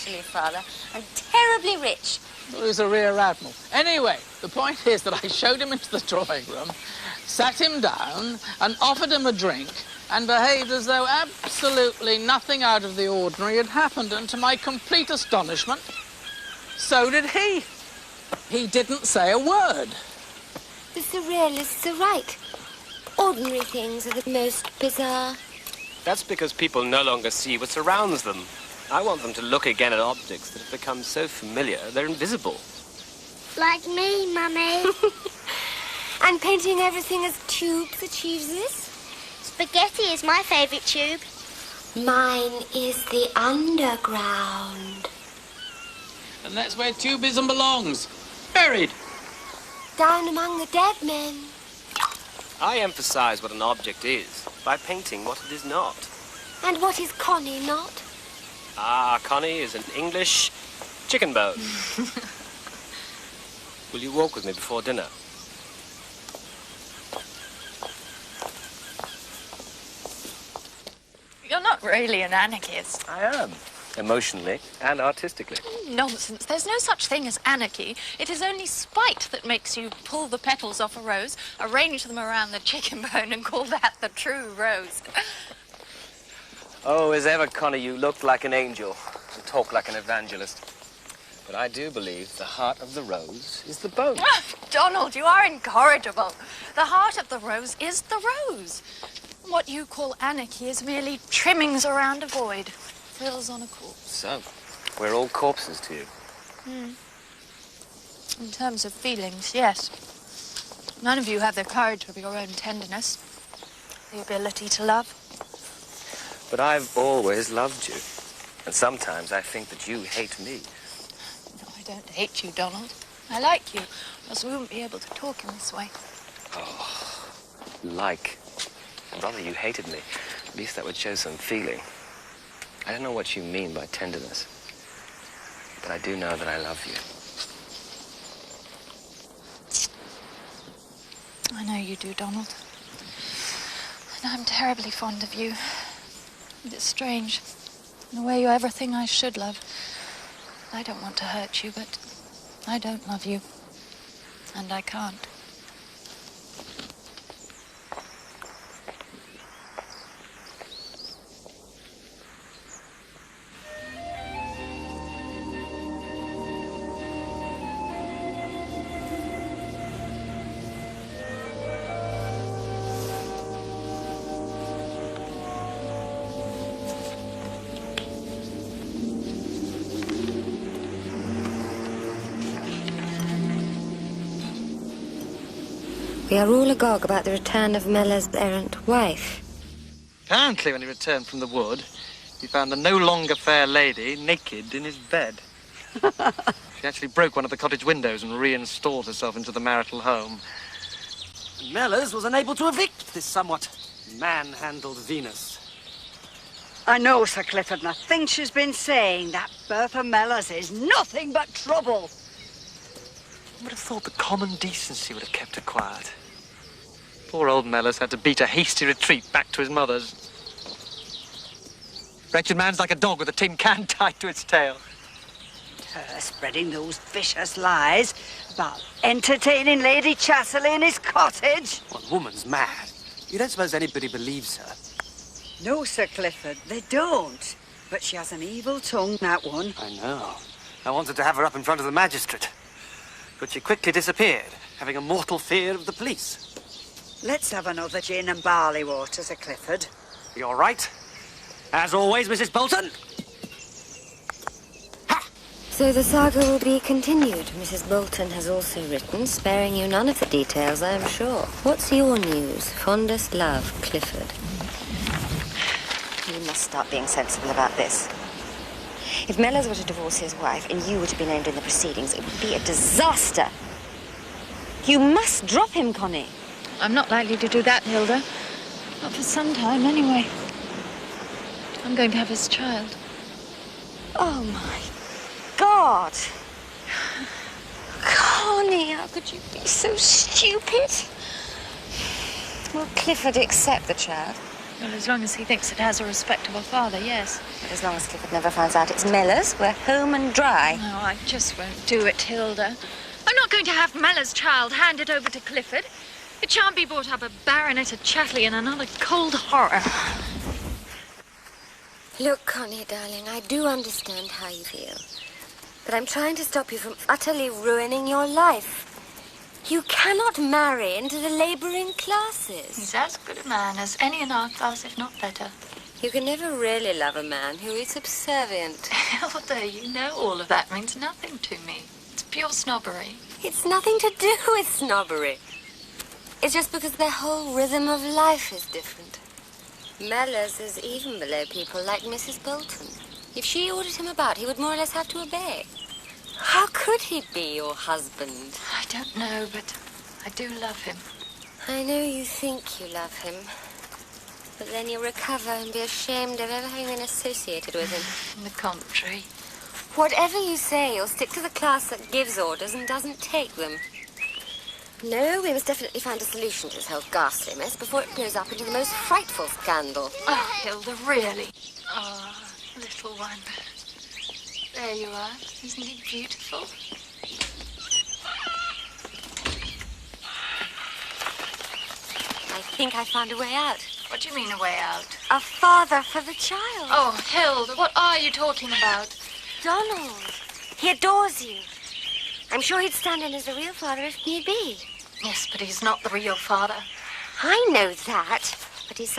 actually, Father, and terribly rich. Well, he's a rear admiral. Anyway, the point is that I showed him into the drawing room, sat him down, and offered him a drink, and behaved as though absolutely nothing out of the ordinary had happened, and to my complete astonishment, so did he. He didn't say a word. The surrealists are right. Ordinary things are the most bizarre. That's because people no longer see what surrounds them. I want them to look again at objects that have become so familiar they're invisible. Like me, Mummy. And painting everything as tubes achieves this? Spaghetti is my favourite tube. Mine is the underground. And that's where Tubism belongs. Buried. Down among the dead men. I emphasize what an object is by painting what it is not. And what is Connie not? Ah, Connie is an English chicken bone. Will you walk with me before dinner? You're not really an anarchist. I am. Emotionally and artistically. Nonsense. There's no such thing as anarchy. It is only spite that makes you pull the petals off a rose, arrange them around the chicken bone, and call that the true rose. Oh, as ever, Connie, you look like an angel and talk like an evangelist. But I do believe the heart of the rose is the bone. Donald, you are incorrigible. The heart of the rose is the rose. What you call anarchy is merely trimmings around a void. Frills on a corpse. So, we're all corpses to you. In terms of feelings, yes. None of you have the courage of your own tenderness, the ability to love. But I've always loved you. And sometimes I think that you hate me. No, I don't hate you, Donald. I like you, else we wouldn't be able to talk in this way. Oh, like. I'd rather you hated me. At least that would show some feeling. I don't know what you mean by tenderness, but I do know that I love you. I know you do, Donald. And I'm terribly fond of you. And it's strange. In a way, you're everything I should love. I don't want to hurt you, but I don't love you. And I can't. We are all agog about the return of Mellor's errant wife. Apparently, when he returned from the wood, he found the no longer fair lady naked in his bed. She actually broke one of the cottage windows and reinstalled herself into the marital home. Mellors was unable to evict this somewhat man-handled Venus. I know, Sir Clifford, and I think she's been saying that Bertha Mellors is nothing but trouble. I would have thought the common decency would have kept her quiet. Poor old Mellors had to beat a hasty retreat back to his mother's. Wretched man's like a dog with a tin can tied to its tail. Her spreading those vicious lies about entertaining Lady Chasserley in his cottage. Well, woman's mad. You don't suppose anybody believes her? No, Sir Clifford, they don't. But she has an evil tongue, that one. I know. I wanted to have her up in front of the magistrate. But she quickly disappeared, having a mortal fear of the police. Let's have another gin and barley water, Sir Clifford. You're right. As always, Mrs. Bolton. Ha! So the saga will be continued. Mrs. Bolton has also written, sparing you none of the details, I am sure. What's your news? Fondest love, Clifford. You must start being sensible about this. If Mellors were to divorce his wife and you were to be named in the proceedings, it would be a disaster. You must drop him, Connie. I'm not likely to do that, Hilda. Not for some time, anyway. I'm going to have his child. Oh, my God. Connie, how could you be so stupid? Will Clifford accept the child? Well, as long as he thinks it has a respectable father, yes. But as long as Clifford never finds out it's Mellors, we're home and dry. No, I just won't do it, Hilda. I'm not going to have Mellor's child handed over to Clifford. It shan't be brought up a baronet of Chatley and another cold horror. Look, Connie, darling, I do understand how you feel. But I'm trying to stop you from utterly ruining your life. You cannot marry into the labouring classes. He's as good a man as any in our class, if not better. You can never really love a man who is subservient. Hilda, you know all of that means nothing to me. It's pure snobbery. It's nothing to do with snobbery. It's just because their whole rhythm of life is different. Mellors is even below people like Mrs. Bolton. If she ordered him about, he would more or less have to obey. How could he be your husband? I don't know, but I do love him. I know you think you love him. But then you'll recover and be ashamed of ever having been associated with him. On the contrary. Whatever you say, you'll stick to the class that gives orders and doesn't take them. No, we must definitely find a solution to this whole ghastly mess before it blows up into the most frightful scandal. Oh, Hilda, really? Oh, little one. There you are. Isn't he beautiful? I think I found a way out. What do you mean, a way out? A father for the child. Oh, Hilda, what are you talking about? Donald. He adores you. I'm sure he'd stand in as a real father if need be. Yes, but he's not the real father. I know that, but he's